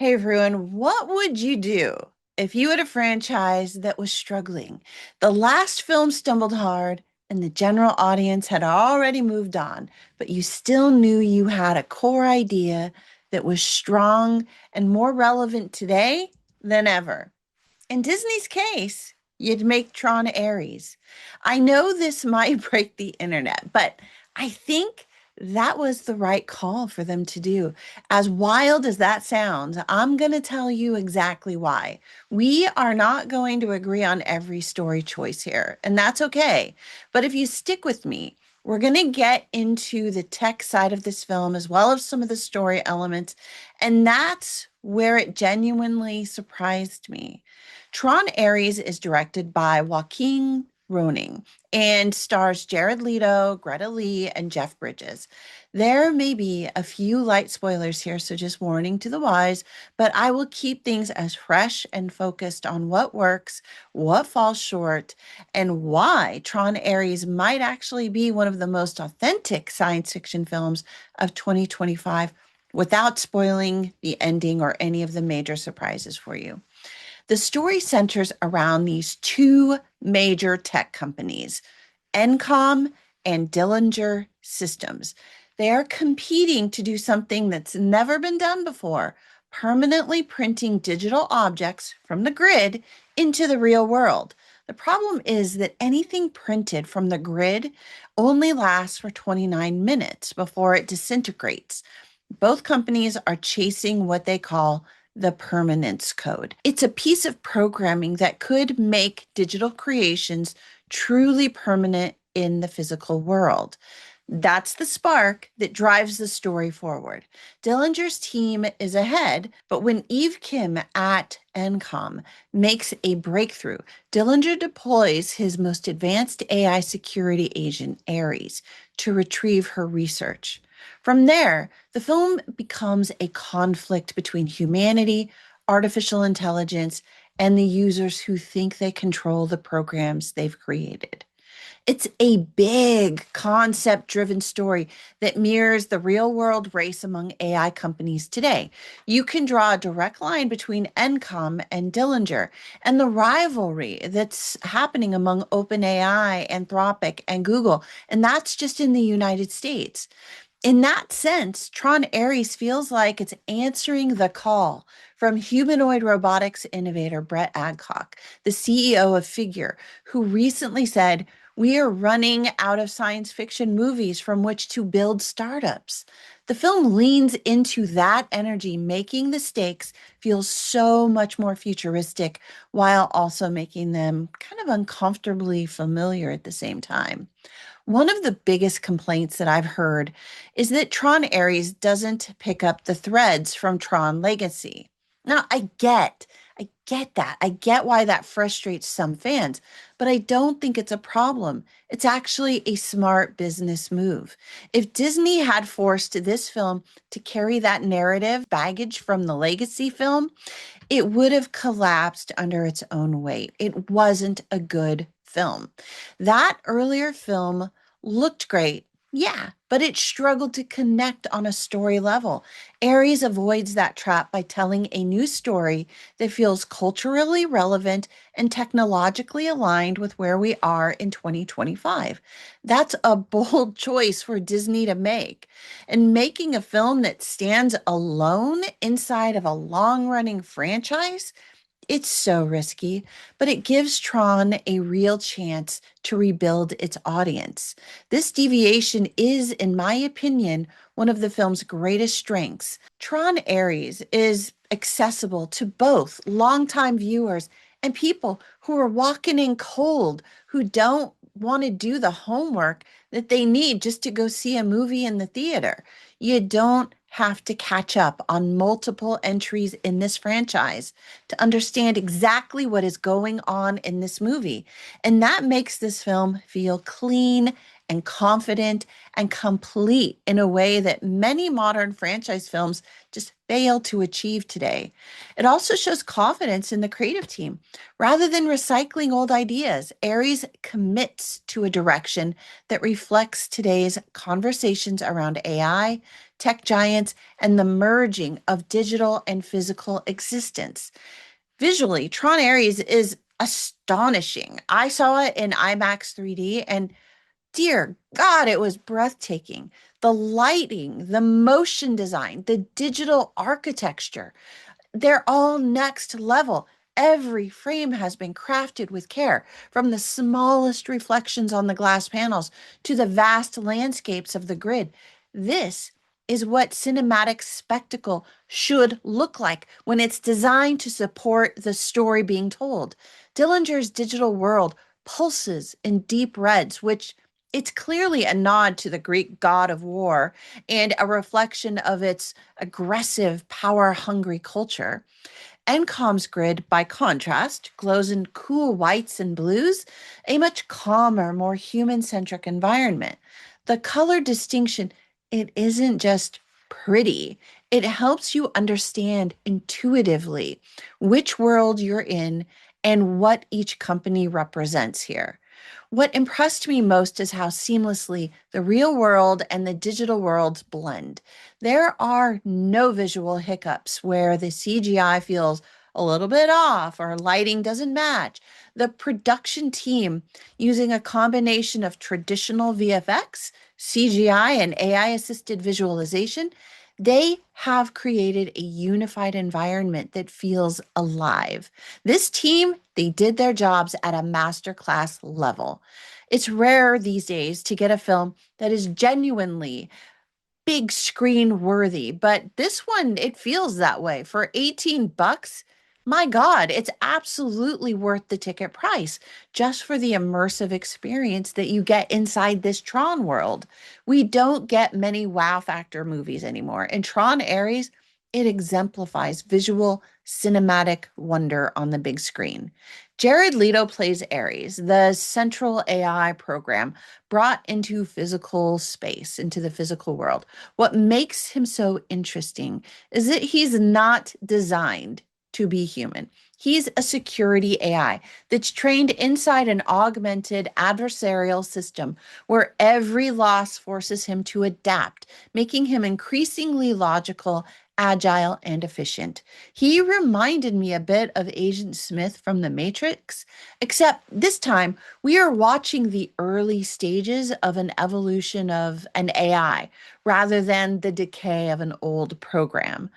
Hey everyone, what would you do if you had a franchise that was struggling? The last film stumbled hard and the general audience had already moved on, but you still knew you had a core idea that was strong and more relevant today than ever. In Disney's case, you'd make Tron Ares. I know this might break the internet, but I think that was the right call for them to do. As wild as that sounds, I'm going to tell you exactly why. We are not going to agree on every story choice here, and that's okay. But if you stick with me, we're going to get into the tech side of this film as well as some of the story elements, and that's where it genuinely surprised me. Tron Ares is directed by Joaquim Rønning and stars Jared Leto, Greta Lee, and Jeff Bridges. There may be a few light spoilers here, so just warning to the wise, but I will keep things as fresh and focused on what works, what falls short, and why Tron Ares might actually be one of the most authentic science fiction films of 2025 without spoiling the ending or any of the major surprises for you. The story centers around these two major tech companies, Encom and Dillinger Systems. They are competing to do something that's never been done before, permanently printing digital objects from the grid into the real world. The problem is that anything printed from the grid only lasts for 29 minutes before it disintegrates. Both companies are chasing what they call the permanence code. It's a piece of programming that could make digital creations truly permanent in the physical world. That's the spark that drives the story forward. Dillinger's team is ahead, but when Eve Kim at Encom makes a breakthrough, Dillinger deploys his most advanced AI security agent, Ares, to retrieve her research. From there, the film becomes a conflict between humanity, artificial intelligence, and the users who think they control the programs they've created. It's a big concept driven story that mirrors the real world race among AI companies today. You can draw a direct line between Encom and Dillinger and the rivalry that's happening among OpenAI, Anthropic, and Google. And that's just in the United States. In that sense, Tron Ares feels like it's answering the call from humanoid robotics innovator Brett Adcock, the CEO of Figure, who recently said, "We are running out of science fiction movies from which to build startups." The film leans into that energy, making the stakes feel so much more futuristic while also making them kind of uncomfortably familiar at the same time. One of the biggest complaints that I've heard is that Tron Ares doesn't pick up the threads from Tron Legacy. Now, I get that. I get why that frustrates some fans, but I don't think it's a problem. It's actually a smart business move. If Disney had forced this film to carry that narrative baggage from the Legacy film, it would have collapsed under its own weight. It wasn't a good film. That earlier film looked great, yeah, but it struggled to connect on a story level. Aries avoids that trap by telling a new story that feels culturally relevant and technologically aligned with where we are in 2025. That's a bold choice for Disney to make. And making a film that stands alone inside of a long running franchise, it's so risky, but it gives Tron a real chance to rebuild its audience. This deviation is, in my opinion, one of the film's greatest strengths. Tron Ares is accessible to both longtime viewers and people who are walking in cold, who don't want to do the homework that they need just to go see a movie in the theater. You don't have to catch up on multiple entries in this franchise to understand exactly what is going on in this movie. And that makes this film feel clean and confident and complete in a way that many modern franchise films just fail to achieve today. It also shows confidence in the creative team. Rather than recycling old ideas, Aries commits to a direction that reflects today's conversations around AI, tech giants, and the merging of digital and physical existence. Visually, Tron Ares is astonishing. I saw it in IMAX 3D, and dear God, it was breathtaking. The lighting, the motion design, the digital architecture, they're all next level. Every frame has been crafted with care, from the smallest reflections on the glass panels to the vast landscapes of the grid. This is what cinematic spectacle should look like when it's designed to support the story being told. Dillinger's digital world pulses in deep reds, which it's clearly a nod to the Greek god of war and a reflection of its aggressive, power hungry culture. NCOM's grid, by contrast, glows in cool whites and blues, a much calmer, more human centric environment. The color distinction, it isn't just pretty, it helps you understand intuitively which world you're in and what each company represents here. What impressed me most is how seamlessly the real world and the digital worlds blend. There are no visual hiccups where the CGI feels a little bit off or lighting doesn't match. The production team, using a combination of traditional VFX, CGI, and AI assisted visualization, they have created a unified environment that feels alive. This team, they did their jobs at a masterclass level. It's rare these days to get a film that is genuinely big screen worthy, but this one, it feels that way. For 18 bucks, my God, it's absolutely worth the ticket price just for the immersive experience that you get inside this Tron world. We don't get many wow factor movies anymore. And Tron Ares, it exemplifies visual cinematic wonder on the big screen. Jared Leto plays Ares, the central AI program brought into physical space, into the physical world. What makes him so interesting is that he's not designed to be human. He's a security AI that's trained inside an augmented adversarial system where every loss forces him to adapt, making him increasingly logical, agile, and efficient. He reminded me a bit of Agent Smith from The Matrix, except this time we are watching the early stages of an evolution of an AI rather than the decay of an old program.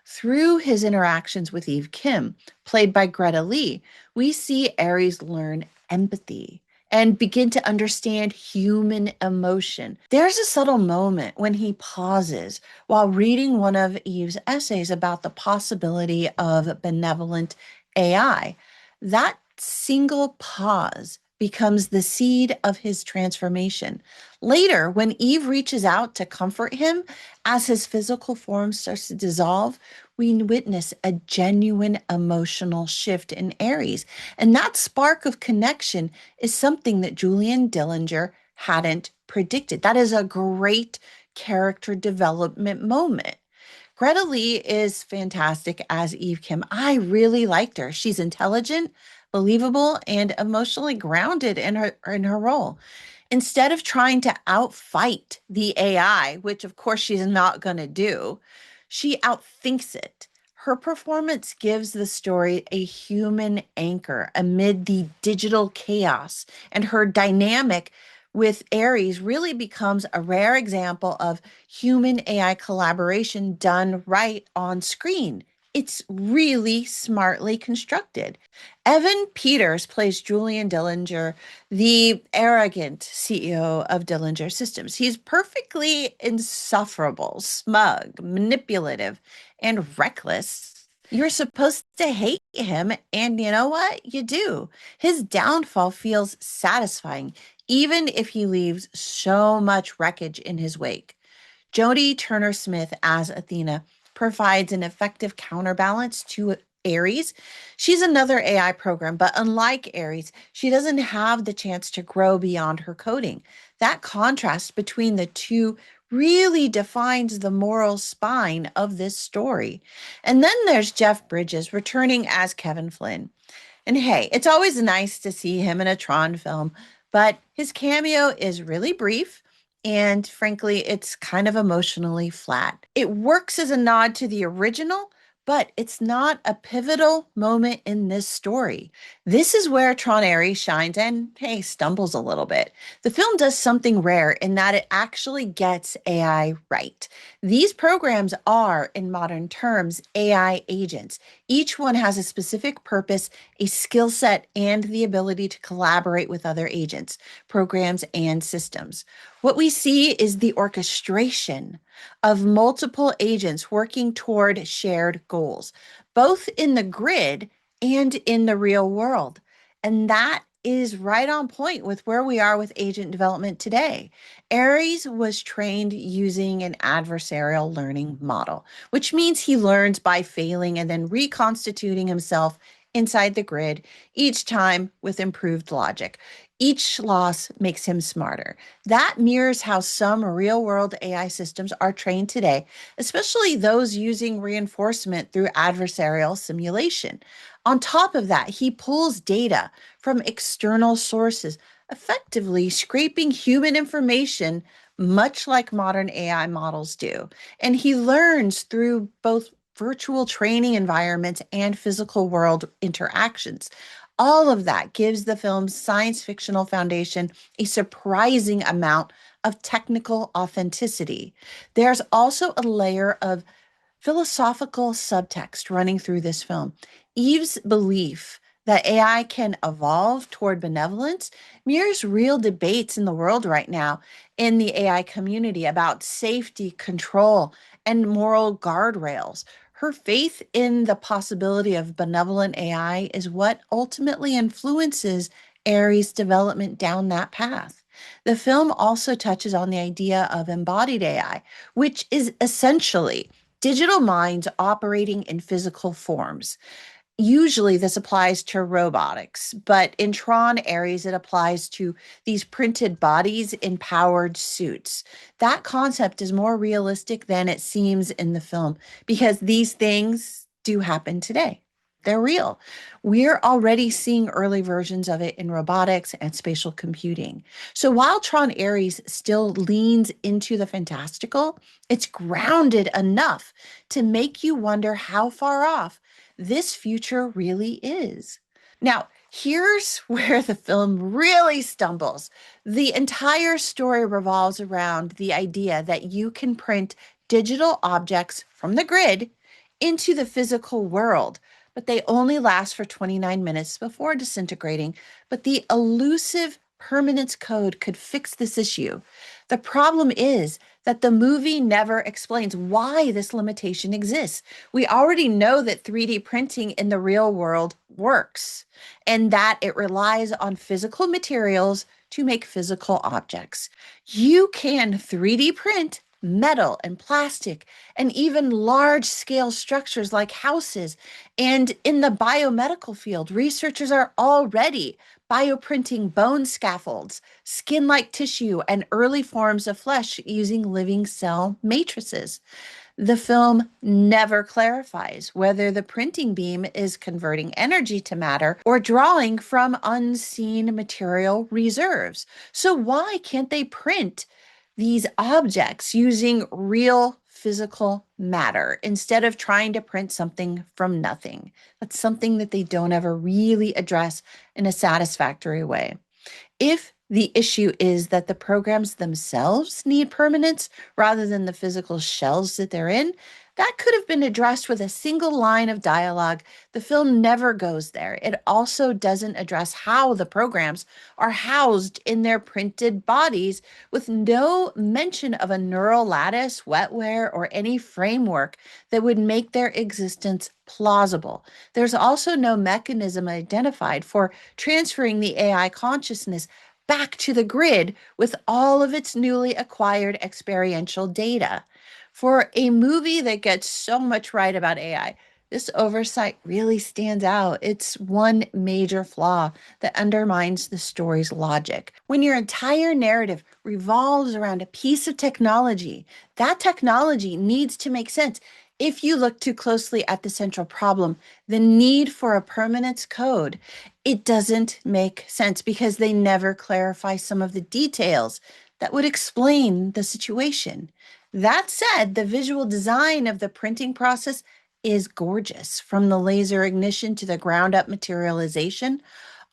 Through his interactions with Eve Kim, played by Greta Lee, we see Ares learn empathy and begin to understand human emotion. There's a subtle moment when he pauses while reading one of Eve's essays about the possibility of benevolent AI. That single pause becomes the seed of his transformation. Later, when Eve reaches out to comfort him as his physical form starts to dissolve, we witness a genuine emotional shift in Ares. And that spark of connection is something that Julian Dillinger hadn't predicted. That is a great character development moment. Greta Lee is fantastic as Eve Kim. I really liked her. She's intelligent, believable, and emotionally grounded in her role. Instead of trying to outfight the AI, which of course she's not going to do, she outthinks it. Her performance gives the story a human anchor amid the digital chaos, and her dynamic with Ares really becomes a rare example of human AI collaboration done right on screen. It's really smartly constructed. Evan Peters plays Julian Dillinger, the arrogant CEO of Dillinger Systems. He's perfectly insufferable, smug, manipulative, and reckless. You're supposed to hate him, and you know what? You do. His downfall feels satisfying, even if he leaves so much wreckage in his wake. Jodie Turner Smith as Athena provides an effective counterbalance to Ares. She's another AI program, but unlike Ares, she doesn't have the chance to grow beyond her coding. That contrast between the two really defines the moral spine of this story. And then there's Jeff Bridges returning as Kevin Flynn. And hey, it's always nice to see him in a Tron film, but his cameo is really brief and frankly, it's kind of emotionally flat. It works as a nod to the original, but it's not a pivotal moment in this story. This is where Tron Ares shines and, hey, stumbles a little bit. The film does something rare in that it actually gets AI right. These programs are, in modern terms, AI agents. Each one has a specific purpose, a skill set, and the ability to collaborate with other agents, programs, and systems. What we see is the orchestration of multiple agents working toward shared goals, both in the grid and in the real world. And that is right on point with where we are with agent development today. Ares was trained using an adversarial learning model, which means he learns by failing and then reconstituting himself inside the grid each time with improved logic. Each loss makes him smarter. That mirrors how some real world AI systems are trained today, especially those using reinforcement through adversarial simulation. On top of that, he pulls data from external sources, effectively scraping human information, much like modern AI models do. And he learns through both virtual training environments and physical world interactions. All of that gives the film's science fictional foundation a surprising amount of technical authenticity. There's also a layer of philosophical subtext running through this film. Eve's belief that AI can evolve toward benevolence mirrors real debates in the world right now in the AI community about safety, control, and moral guardrails. Her faith in the possibility of benevolent AI is what ultimately influences Aries' development down that path. The film also touches on the idea of embodied AI, which is essentially digital minds operating in physical forms. Usually this applies to robotics, but in Tron Ares, it applies to these printed bodies in powered suits. That concept is more realistic than it seems in the film because these things do happen today. They're real. We're already seeing early versions of it in robotics and spatial computing. So while Tron Ares still leans into the fantastical, it's grounded enough to make you wonder how far off this future really is. Now, here's where the film really stumbles. The entire story revolves around the idea that you can print digital objects from the grid into the physical world, but they only last for 29 minutes before disintegrating. But the elusive permanence code could fix this issue. The problem is that the movie never explains why this limitation exists. We already know that 3D printing in the real world works and that it relies on physical materials to make physical objects. You can 3D print metal and plastic and even large scale structures like houses. And in the biomedical field, researchers are already bioprinting bone scaffolds, skin like tissue, and early forms of flesh using living cell matrices. The film never clarifies whether the printing beam is converting energy to matter or drawing from unseen material reserves. So, why can't they print these objects using real physical matter instead of trying to print something from nothing? That's something that they don't ever really address in a satisfactory way. If the issue is that the programs themselves need permanence rather than the physical shells that they're in, that could have been addressed with a single line of dialogue. The film never goes there. It also doesn't address how the programs are housed in their printed bodies, with no mention of a neural lattice, wetware, or any framework that would make their existence plausible. There's also no mechanism identified for transferring the AI consciousness back to the grid with all of its newly acquired experiential data. For a movie that gets so much right about AI, this oversight really stands out. It's one major flaw that undermines the story's logic. When your entire narrative revolves around a piece of technology, that technology needs to make sense. If you look too closely at the central problem, the need for a permanence code, it doesn't make sense because they never clarify some of the details that would explain the situation. That said, the visual design of the printing process is gorgeous, from the laser ignition to the ground up materialization,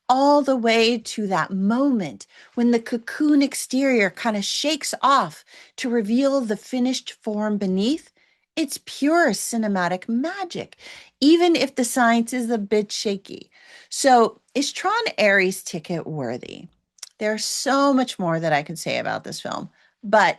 all the way to that moment when the cocoon exterior kind of shakes off to reveal the finished form beneath. It's pure cinematic magic, even if the science is a bit shaky. So, is Tron Ares ticket worthy? There's so much more that I could say about this film, but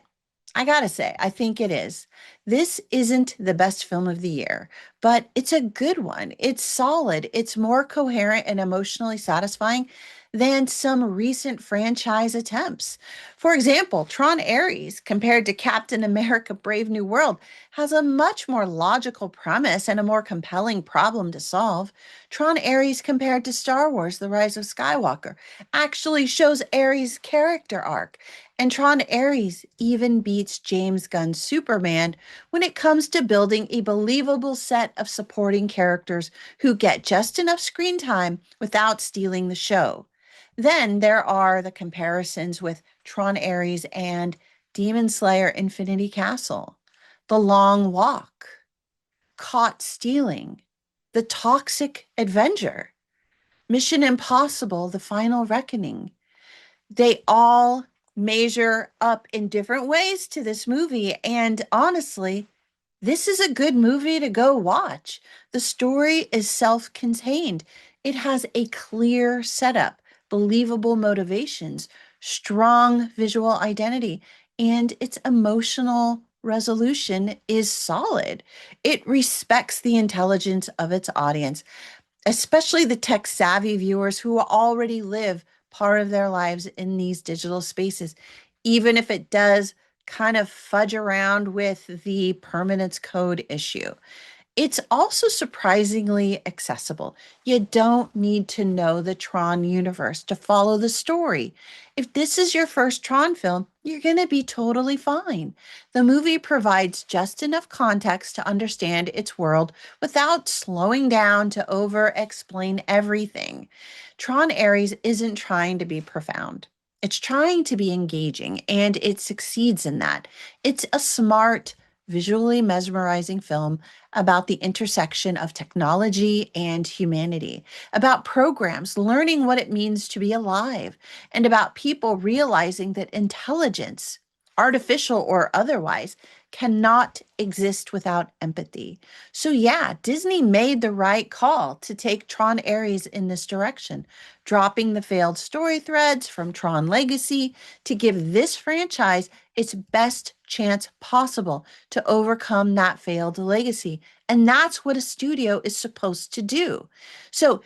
I gotta say, I think it is. This isn't the best film of the year, but it's a good one. It's solid. It's more coherent and emotionally satisfying than some recent franchise attempts. For example, Tron Ares, compared to Captain America Brave New World, has a much more logical premise and a more compelling problem to solve. Tron Ares, compared to Star Wars The Rise of Skywalker, actually shows Ares' character arc. And Tron Ares even beats James Gunn's Superman when it comes to building a believable set of supporting characters who get just enough screen time without stealing the show. Then there are the comparisons with Tron Ares and Demon Slayer Infinity Castle, The Long Walk, Caught Stealing, The Toxic Avenger, Mission Impossible The Final Reckoning. They all measure up in different ways to this movie. And honestly, this is a good movie to go watch. The story is self contained, it has a clear setup, believable motivations, strong visual identity, and its emotional resolution is solid. It respects the intelligence of its audience, especially the tech savvy viewers who already live part of their lives in these digital spaces, even if it does kind of fudge around with the permanence code issue. It's also surprisingly accessible. You don't need to know the Tron universe to follow the story. If this is your first Tron film, you're going to be totally fine. The movie provides just enough context to understand its world without slowing down to over explain everything. Tron Ares isn't trying to be profound. It's trying to be engaging, and it succeeds in that. It's a smart, visually mesmerizing film about the intersection of technology and humanity, about programs learning what it means to be alive, and about people realizing that intelligence, artificial or otherwise, cannot exist without empathy. So, yeah, Disney made the right call to take Tron Ares in this direction, dropping the failed story threads from Tron Legacy to give this franchise its best chance possible to overcome that failed legacy. And that's what a studio is supposed to do. So,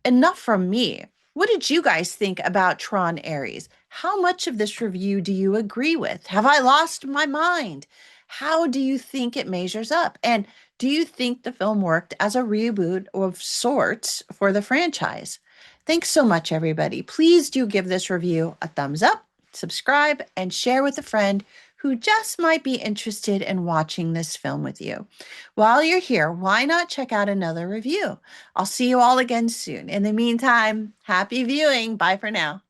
enough from me. What did you guys think about Tron Ares? How much of this review do you agree with? Have I lost my mind? How do you think it measures up? And do you think the film worked as a reboot of sorts for the franchise? Thanks so much, everybody. Please do give this review a thumbs up, subscribe, and share with a friend who just might be interested in watching this film with you. While you're here, why not check out another review? I'll see you all again soon. In the meantime, happy viewing. Bye for now.